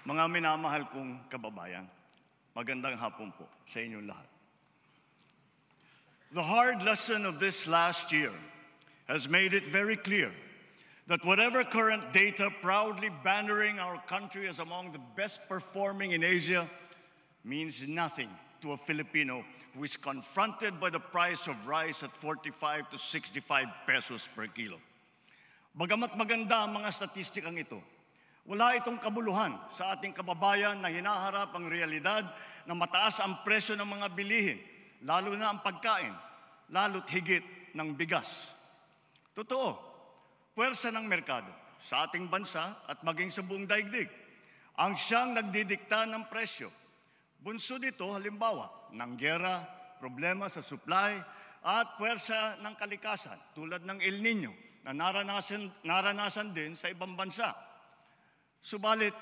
Mga minamahal kong kababayan, magandang hapon po sa inyong lahat. The hard lesson of this last year has made it very clear that whatever current data proudly bannering our country as among the best performing in Asia means nothing to a Filipino who is confronted by the price of rice at 45 to 65 pesos per kilo. Bagamat maganda ang mga statistikang ito, wala itong kabuluhan sa ating kababayan na hinaharap ang realidad na mataas ang presyo ng mga bilihin, lalo na ang pagkain, lalo't higit ng bigas. Totoo, puwersa ng merkado sa ating bansa at maging sa buong daigdig ang siyang nagdidikta ng presyo. Bunso dito halimbawa ng giyera, problema sa supply at puwersa ng kalikasan tulad ng El Nino na naranasan din sa ibang bansa. Subalit,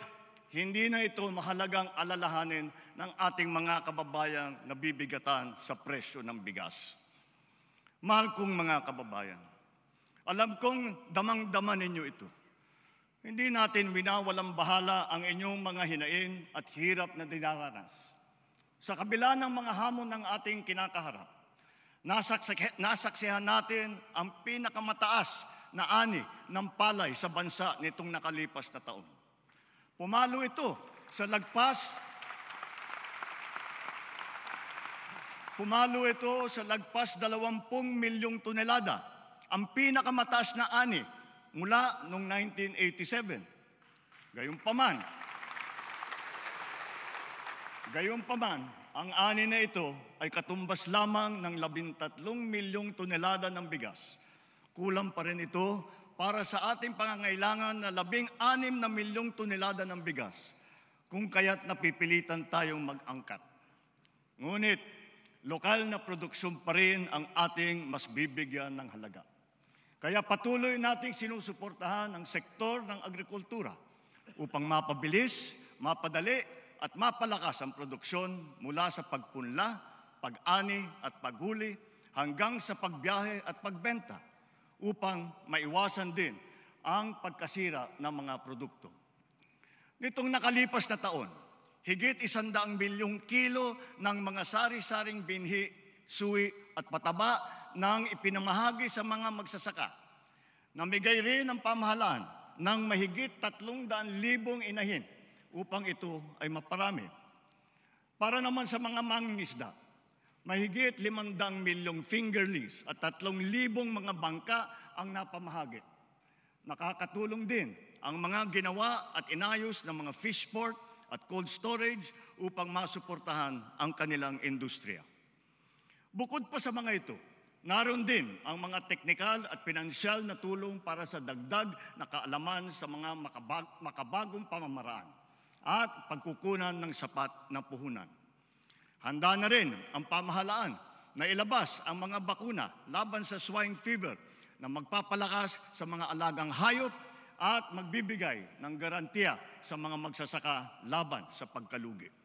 hindi na ito mahalagang alalahanin ng ating mga kababayan na bibigatan sa presyo ng bigas. Mahal kong mga kababayan, alam kong damang-dama ninyo ito. Hindi natin winawalang bahala ang inyong mga hinain at hirap na dinaranas. Sa kabila ng mga hamon ng ating kinakaharap, nasaksihan natin ang pinakamataas na ani ng palay sa bansa nitong nakalipas na taon. Pumalo ito sa lagpas 20 milyong tonelada, ang pinakamataas na ani mula noong 1987. Gayunpaman, ang ani na ito ay katumbas lamang ng 13 milyong tonelada ng bigas. Kulang pa rin ito para sa ating pangangailangan na 16 na milyong tonelada ng bigas, kung kaya't napipilitan tayong mag-angkat. Ngunit, lokal na produksyon pa rin ang ating mas bibigyan ng halaga. Kaya patuloy nating sinusuportahan ang sektor ng agrikultura upang mapabilis, mapadali at mapalakas ang produksyon mula sa pagpunla, pag-ani at paghuli hanggang sa pagbiyahe at pagbenta, upang maiwasan din ang pagkasira ng mga produkto. Nitong nakalipas na taon, higit 100 milyong kilo ng mga sari-saring binhi, suwi at pataba nang ipinamahagi sa mga magsasaka. Namigay rin ang pamahalaan ng mahigit 300,000 inahin upang ito ay maparami. Para naman sa mga mangingisda, mahigit 500 milyong fingerlings at 3,000 mga bangka ang napamahagi. Nakakatulong din ang mga ginawa at inayos ng mga fish port at cold storage upang masuportahan ang kanilang industriya. Bukod pa sa mga ito, naroon din ang mga teknikal at pinansyal na tulong para sa dagdag na kaalaman sa mga makabagong pamamaraan at pagkukunan ng sapat na puhunan. Handa na rin ang pamahalaan na ilabas ang mga bakuna laban sa swine fever na magpapalakas sa mga alagang hayop at magbibigay ng garantiya sa mga magsasaka laban sa pagkalugi.